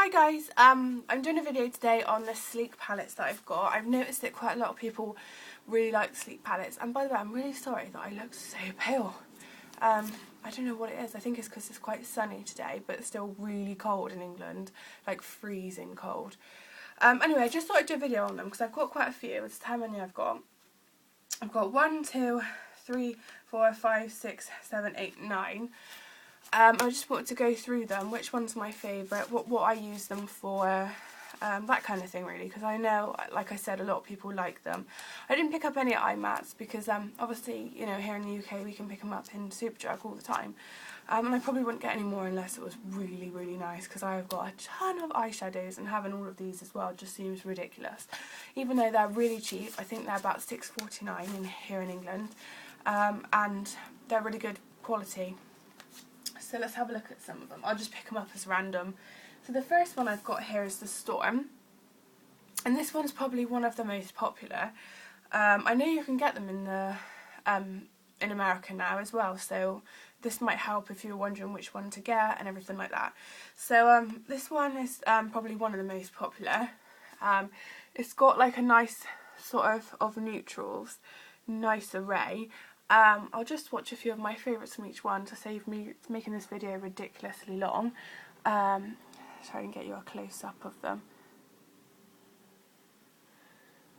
Hi guys, I'm doing a video today on the sleek palettes that I've got. I've noticed that quite a lot of people really like sleek palettes, and by the way, I'm really sorry that I look so pale. I don't know what it is. I think it's because it's quite sunny today, but it's still really cold in England, like freezing cold. Anyway, I just thought I'd do a video on them because I've got quite a few. It's how many I've got. I've got 1, 2, 3, 4, 5, 6, 7, 8, 9. I just wanted to go through them, which one's my favourite, what I use them for, that kind of thing really, because I know, like I said, a lot of people like them. I didn't pick up any eye mats because obviously, you know, here in the UK we can pick them up in Superdrug all the time, and I probably wouldn't get any more unless it was really, really nice, because I've got a ton of eyeshadows and having all of these as well just seems ridiculous. Even though they're really cheap, I think they're about £6.49 here in England, and they're really good quality. So let's have a look at some of them. I'll just pick them up as random. So the first one I've got here is the Storm. And this one's probably one of the most popular. I know you can get them in America now as well, so this might help if you're wondering which one to get and everything like that. So this one is probably one of the most popular. It's got like a nice sort of neutrals, nice array. I'll just watch a few of my favourites from each one to save me making this video ridiculously long. So I can get you a close-up of them.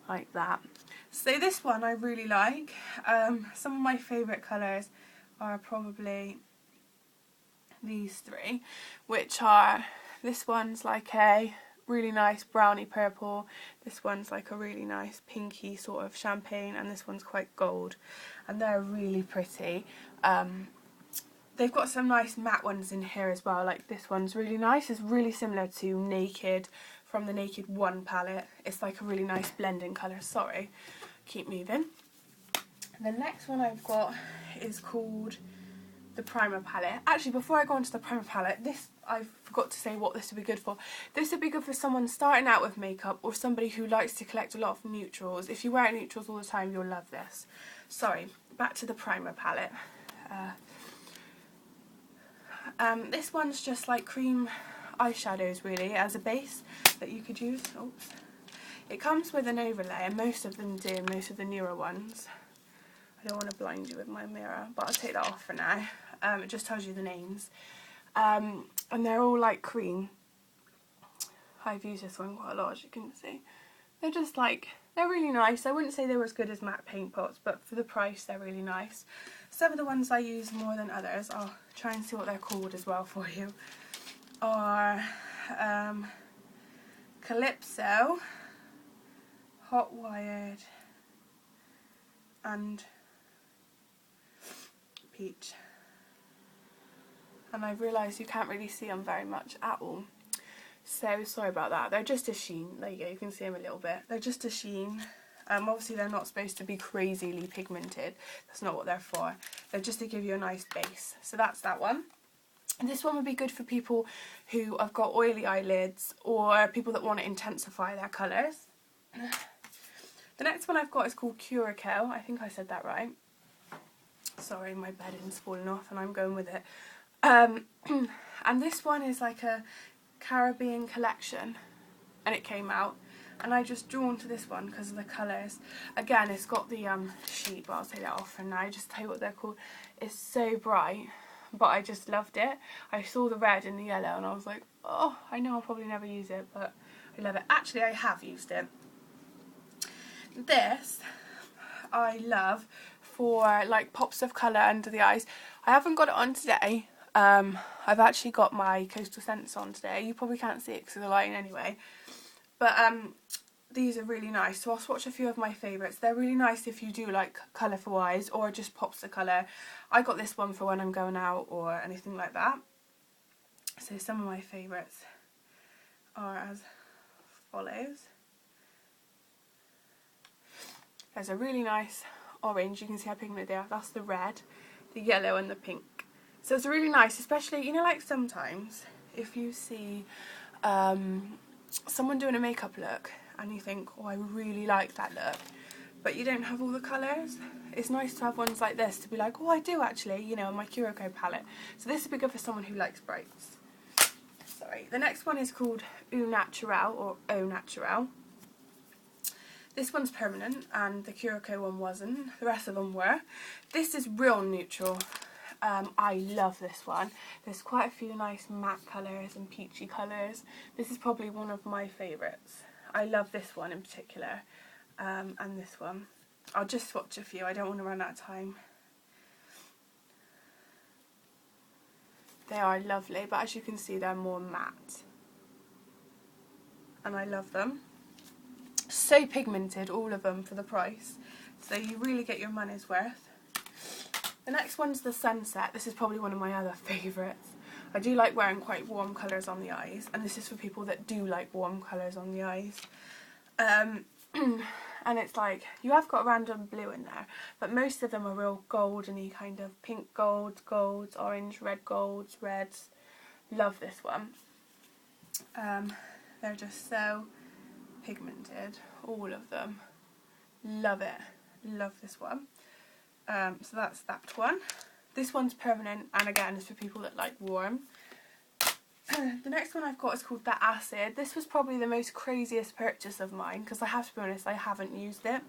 Like that. So this one I really like. Some of my favourite colours are probably these three, which are, this one's like a really nice browny purple, this one's like a really nice pinky sort of champagne, and this one's quite gold, and they're really pretty. They've got some nice matte ones in here as well, like this one's really nice. It's really similar to Naked from the Naked 1 palette. It's like a really nice blending colour. Sorry, keep moving. The next one I've got is called the Primer palette. Actually, before I go on to the Primer palette, I forgot to say what this would be good for. This would be good for someone starting out with makeup or somebody who likes to collect a lot of neutrals. If you wear neutrals all the time, you'll love this. Sorry, back to the Primer palette. This one's just like cream eyeshadows really as a base that you could use. Oops. It comes with an overlay, and most of them do, most of the newer ones. I don't want to blind you with my mirror, but I'll take that off for now. It just tells you the names. And they're all like cream. I've used this one quite a lot, as you can see. They're just like, they're really nice. I wouldn't say they were as good as matte paint pots, but for the price they're really nice. Some of the ones I use more than others, I'll try and see what they're called as well for you, are Calypso, Hot Wired, and Peach. And I've realised you can't really see them very much at all, so sorry about that. They're just a sheen. There you go, you can see them a little bit. They're just a sheen. Obviously they're not supposed to be crazily pigmented. That's not what they're for. They're just to give you a nice base. So that's that one. And this one would be good for people who have got oily eyelids or people that want to intensify their colours. The next one I've got is called Curacao. I think I said that right. Sorry, my bedding's falling off and I'm going with it. And this one is like a Caribbean collection, and it came out, and I just drawn to this one because of the colours. Again, it's got the sheet, but I'll take that off for now. Just tell you what they're called. It's so bright, but I just loved it. I saw the red and the yellow and I was like, oh, I know I'll probably never use it, but I love it. Actually, I have used it. This I love for like pops of colour under the eyes. I haven't got it on today. I've actually got my Coastal Scents on today. You probably can't see it because of the lighting anyway. But these are really nice. So I'll swatch a few of my favourites. They're really nice if you do like colourful eyes or just pops of colour. I got this one for when I'm going out or anything like that. So some of my favourites are as follows. There's a really nice orange. You can see how pigmented they are. That's the red, the yellow and the pink. So it's really nice, especially, you know, like sometimes if you see someone doing a makeup look and you think, oh, I really like that look, but you don't have all the colours. It's nice to have ones like this to be like, oh, I do actually, you know, on my Curacao palette. So this would be good for someone who likes brights. So sorry. The next one is called Nautral or Au Natural. This one's permanent and the Curacao one wasn't. The rest of them were. This is real neutral. I love this one. There's quite a few nice matte colours and peachy colours. This is probably one of my favourites. I love this one in particular, and this one. I'll just swatch a few, I don't want to run out of time. They are lovely, but as you can see they're more matte. And I love them. So pigmented, all of them, for the price. So you really get your money's worth. The next one's the Sunset. This is probably one of my other favourites. I do like wearing quite warm colours on the eyes, and this is for people that do like warm colours on the eyes. And it's like, you have got random blue in there, but most of them are real goldeny, kind of pink golds, orange, red golds, reds. Love this one. They're just so pigmented, all of them. Love it. Love this one. So that's that one. This one's permanent, and again it's for people that like warm. The next one I've got is called the Acid. This was probably the most craziest purchase of mine, because I have to be honest, I haven't used it.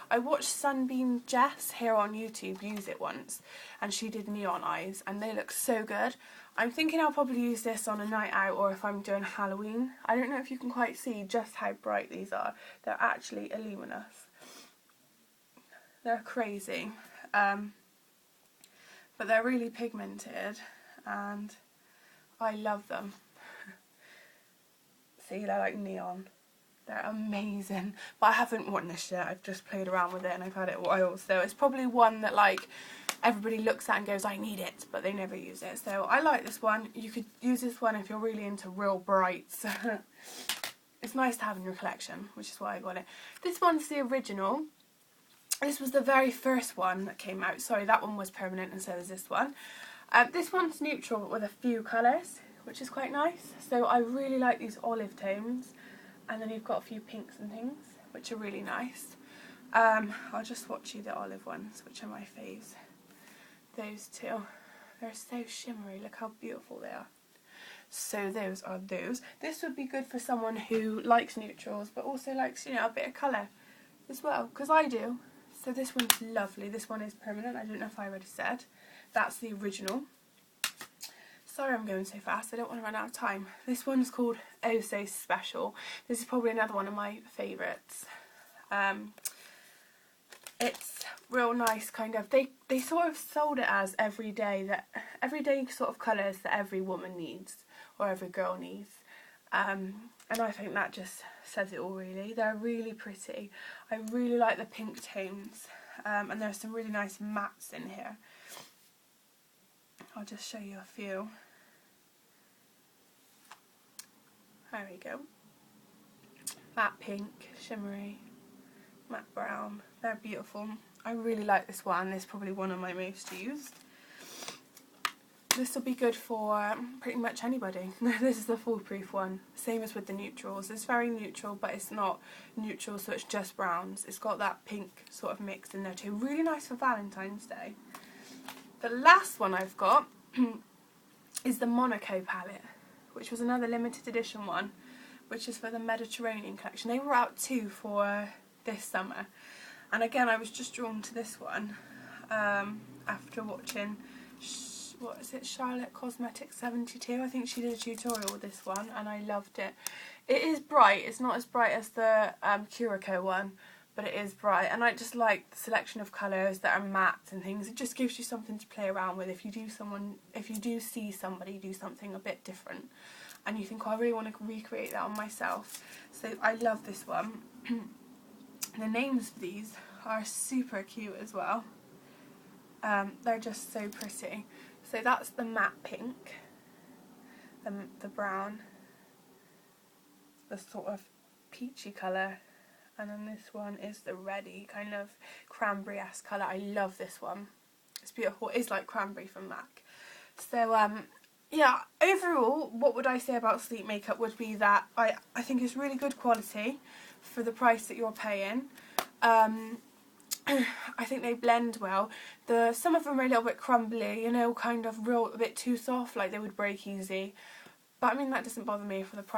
I watched Sunbeam Jess here on YouTube use it once, and she did neon eyes, and they look so good. I'm thinking I'll probably use this on a night out, or if I'm doing Halloween. I don't know if you can quite see just how bright these are. They're actually luminous. They're crazy. But they're really pigmented, and I love them. See, they're like neon. They're amazing. But I haven't worn this yet. I've just played around with it and I've had it a while. So it's probably one that like everybody looks at and goes, I need it, but they never use it. So I like this one. You could use this one if you're really into real brights. It's nice to have in your collection, which is why I got it. This one's the original. This was the very first one that came out. Sorry, that one was permanent and so is this one. This one's neutral but with a few colours, which is quite nice. So I really like these olive tones. And then you've got a few pinks and things, which are really nice. I'll just swatch you the olive ones, which are my faves. Those two. They're so shimmery. Look how beautiful they are. So those are those. This would be good for someone who likes neutrals, but also likes, you know, a bit of colour as well, because I do. So this one's lovely. This one is permanent. I don't know if I already said. That's the original. Sorry I'm going so fast, I don't want to run out of time. This one's called Oh So Special. This is probably another one of my favourites. It's real nice, kind of. They sort of sold it as everyday sort of colours that every woman needs, or every girl needs. And I think that just says it all really. They're really pretty. I really like the pink tones. And there's some really nice mattes in here. I'll just show you a few. There we go. Matte pink, shimmery, matte brown. They're beautiful. I really like this one. It's probably one of my most used. This will be good for pretty much anybody. This is the foolproof one. Same as with the neutrals. It's very neutral, but it's not neutral, so it's just browns. It's got that pink sort of mix in there too. Really nice for Valentine's Day. The last one I've got is the Monaco palette, which was another limited edition one, which is for the Mediterranean collection. They were out too for this summer, and again I was just drawn to this one after watching what is it, Charlotte Cosmetics 72. I think she did a tutorial with this one and I loved it. It is bright. It's not as bright as the Curacao one, but it is bright, and I just like the selection of colours that are matte and things. It just gives you something to play around with if you do see somebody do something a bit different and you think, oh, I really want to recreate that on myself. So I love this one. The names of these are super cute as well. They're just so pretty. So that's the matte pink, the brown, the sort of peachy colour, and then this one is the reddy kind of cranberry-esque colour. I love this one. It's beautiful. It's like cranberry from MAC. So yeah, overall, what would I say about Sleep makeup would be that I think it's really good quality for the price that you're paying. I think they blend well. Some of them are a little bit crumbly, you know, kind of a bit too soft, like they would break easy. But I mean, that doesn't bother me for the price.